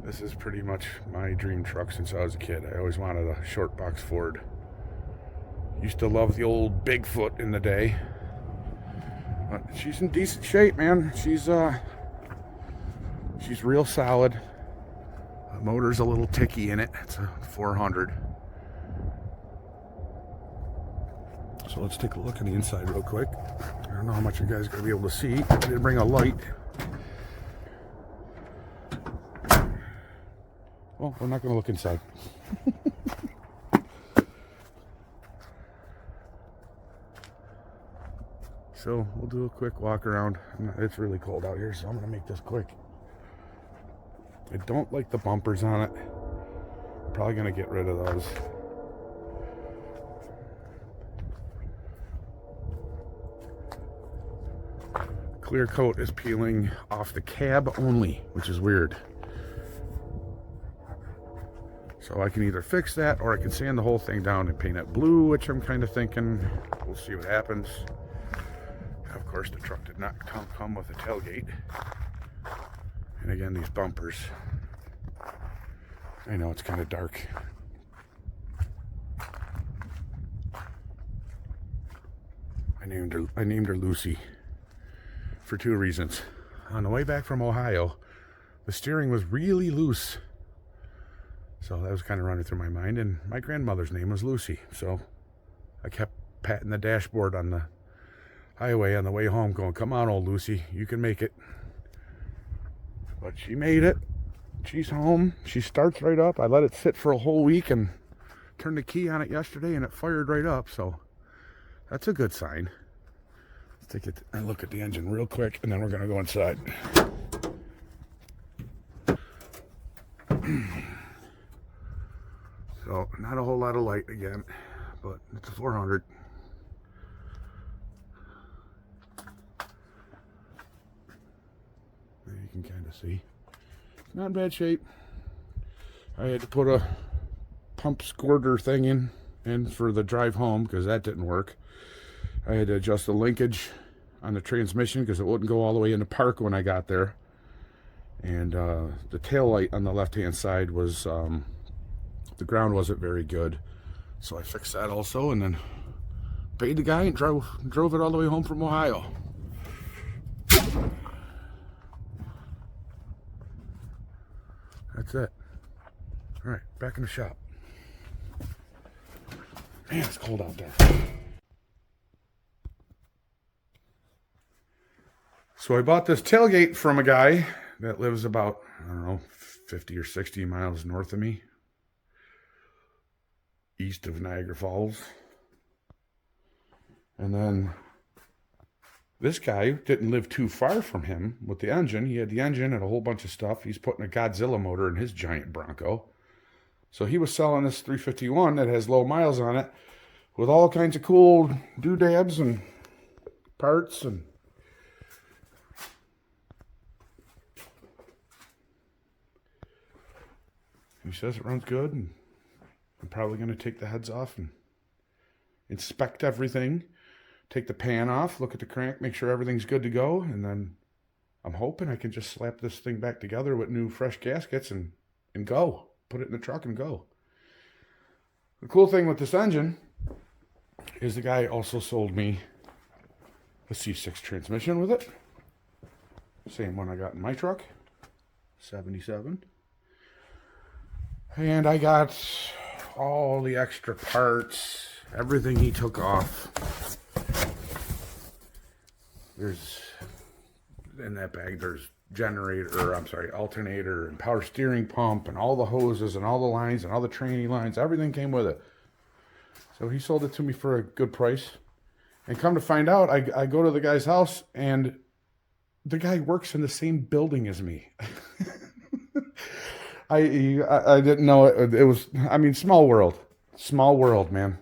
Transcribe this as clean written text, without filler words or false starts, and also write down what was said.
This is pretty much my dream truck since I was a kid. I always wanted a short box Ford. Used to love the old Bigfoot in the day. But she's in decent shape, man. She's real solid. The motor's a little ticky in it. It's a 400. So let's take a look at the inside real quick. I don't know how much you guys are going to be able to see. I did bring a light. Well, we're not going to look inside. So we'll do a quick walk around. It's really cold out here, so I'm going to make this quick. I don't like the bumpers on it. I'm probably going to get rid of those. Clear coat is peeling off the cab only, which is weird. So I can either fix that or I can sand the whole thing down and paint it blue, which I'm kind of thinking. We'll see what happens. Of course, the truck did not come with a tailgate. And again, these bumpers. I know it's kind of dark. I named her Lucy for two reasons. On the way back from Ohio, the steering was really loose. So that was kind of running through my mind, and my grandmother's name was Lucy. So I kept patting the dashboard on the highway on the way home going, come on, old Lucy, you can make it. But she made it. She's home. She starts right up. I let it sit for a whole week and turned the key on it yesterday, and it fired right up. So that's a good sign. Let's take it and look at the engine real quick, and then we're going to go inside. So not a whole lot of light again, but it's a 400. There you can kind of see. Not in bad shape. I had to put a pump squirter thing in for the drive home because that didn't work. I had to adjust the linkage on the transmission because it wouldn't go all the way into park when I got there. And the tail light on the left-hand side was, the ground wasn't very good. So I fixed that also and then paid the guy and drove it all the way home from Ohio. That's it. All right, back in the shop. Man, it's cold out there. So I bought this tailgate from a guy that lives about, I don't know, 50 or 60 miles north of me, east of Niagara Falls. And then this guy didn't live too far from him with the engine. He had the engine and a whole bunch of stuff. He's putting a Godzilla motor in his giant Bronco. So he was selling this 351 that has low miles on it with all kinds of cool doodads and parts. And he says it runs good. And I'm probably going to take the heads off and inspect everything. Take the pan off, look at the crank, make sure everything's good to go, and then I'm hoping I can just slap this thing back together with new fresh gaskets and go. Put it in the truck and go. The cool thing with this engine is the guy also sold me a C6 transmission with it. Same one I got in my truck, 77. And I got all the extra parts, everything he took off. There's, in that bag, there's alternator and power steering pump and all the hoses and all the lines and all the training lines. Everything came with it. So he sold it to me for a good price. And come to find out, I go to the guy's house and the guy works in the same building as me. I didn't know it. It was, I mean, small world, man.